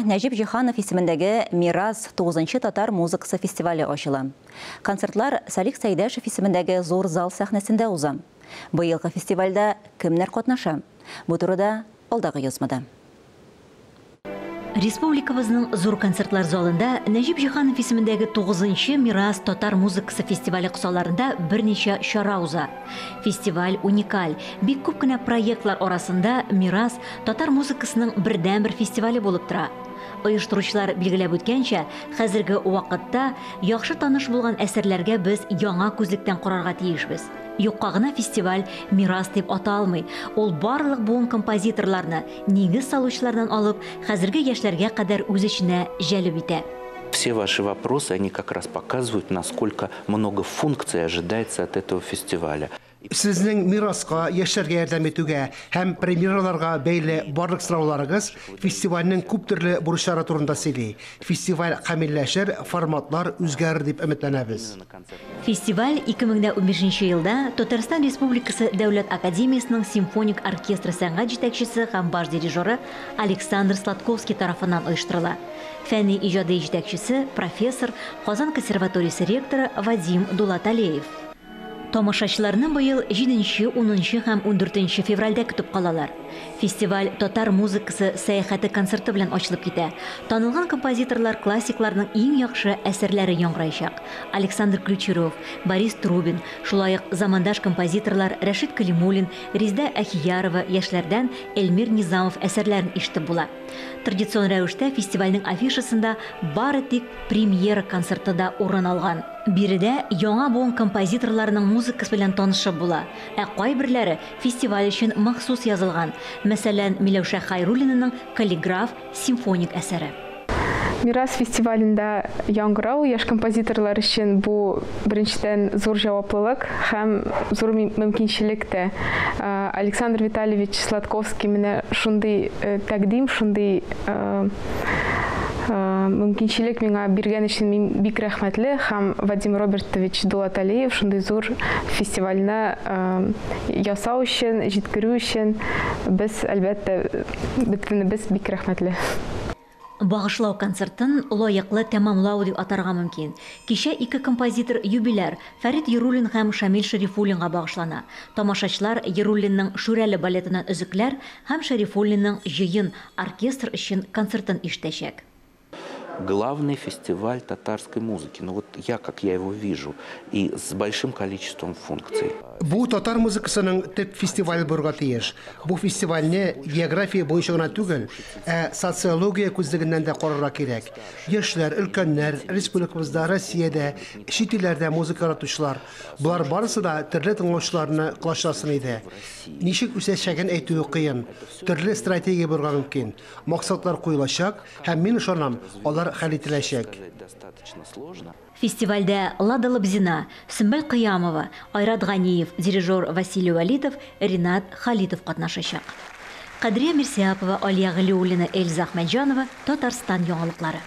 Нәҗип Җиһанов исемендәге «Мирас» 9-нчы татар музыкасы фестивале ачыла. Концертлар Салих Сәйдәшев исемендәге зур зал сәхнәсендә уза. Быелгы фестивальдә кемнәр катнаша? Бу турыда алдагы язмада. Республикабызның зур концертлар залында Нәҗип Җиһанов исемендәге 9-нчы «Мирас» татар музыкасы фестивале кысаларында берничә чара уза. Фестиваль уникаль. Бик күп кенә проектлар арасында «Мирас» татар музыкасының бердән-бер фестивале булып тора. Оештыручылар билгеләп үткәнчә, хәзерге вакытта яхшы таныш булган әсәрләргә без яңа күзлектән карарга тиешбез. Юкка гына фестиваль «Мирас» дип аталмый. Ул барлык буын композиторларны, нигез салучылардан алып, хәзерге яшьләргә кадәр үз иченә җәлеп итә. Все ваши вопросы, они как раз показывают, насколько много функций ожидается от этого фестиваля. Сезнең «Мираска» яшьләргә ярдәм итүгә һәм премьераларга бәйле барлык сорауларыгыз фестивальнең күп төрле бурычлары турында сөйли. Фестиваль камилләшер, форматлар үзгәрер дип өметләнәбез. Фестиваль 2015 елда Татарстан Республикасы Дәүләт Академиясының симфоник оркестры сәнгать җитәкчесе һәм баш дирижеры Александр Сладковский тарафыннан оештырыла. Фәнни иҗади җитәкчесе профессор, Казан консерваториясе ректоры Вадим Дулаталиев. Тамашачыларны быел 7-10 һәм 14 февральдә көтеп калалар. Фестиваль татар музыкасы сәяхәте концерты белән ачылып китә. Танылган композиторлар классикларның иң яхшы әсәрләре яңгырayacak. Александр Ключеров, Борис Трубин, шулай ук замандаш композиторлар Рәшит Калимуллин, Резда Ахиярова, яшьләрдән Эльмир Низамов әсәрләрен ишетеп була. Традицион рәвештә фестивальнең афишасында бары тик премьера концерты да урын алган. Биредә яңа буын композиторларның музыкасы белән танышып була. Ә кайберләре фестиваль өчен махсус язылган. Мәсәлән, Миләүшә Хайруллинаның «Каллиграф» симфоник әсәре. «Мирас» фестивалендә яңгырау яшь композиторлар өчен бу беренчедән зур җаваплылык һәм зур мөмкинчелек тә. Александр Витальевич Сладковский менә шундый тәкъдим, шундый мөмкинчелек миңа биргән өчен мин бик рәхмәтле һәм Вадим Робертович Дулаталиев шундый зур фестивальне ясау өчен, җиткерү өчен без әлбәттә бөтенебез бик рәхмәтле. Багышлау концертын лаеклы тәмамлау дип атарга мөмкин. Кичә ике композитор юбиляр Фәрит Еруллин һәм Шамил Шәрифуллинга багышлана. Тамашачылар Еруллинның «Шүрәле» балетынан өзекләр һәм Шәрифуллинның «Җыен» оркестр өчен концертын ишетәчәк. Главный фестиваль татарской музыки. Ну вот как я его вижу, и с большим количеством функций. Бу татар музыкасының төп фестиваль булырга тиеш. Бу фестивальне география буенча гына түгел, социология күзлегеннән дә карарга кирәк. Яшьләр, өлкәннәр, республикабызда, Россиядә, чит илләрдә музыка яратучылар, булар барысы да төрле тыңлаучыларны клашласын иде. Ничек үсәчәген әйтүе кыен. Төрле стратегия булырга мөмкин. Максатлар куелачак һәм мин ышанам, алар хәл ителәчәк. Фестивальдә Лада Лабзина, Сөмбел Кыямова, Айрат Ганиев, дирижер Василий Валитов, Ринат Халитов катнашачак. Кадрия Мирсиапова, Алия Галиуллина, Эльза Ахмәтҗанова, Татарстан яңалыклары.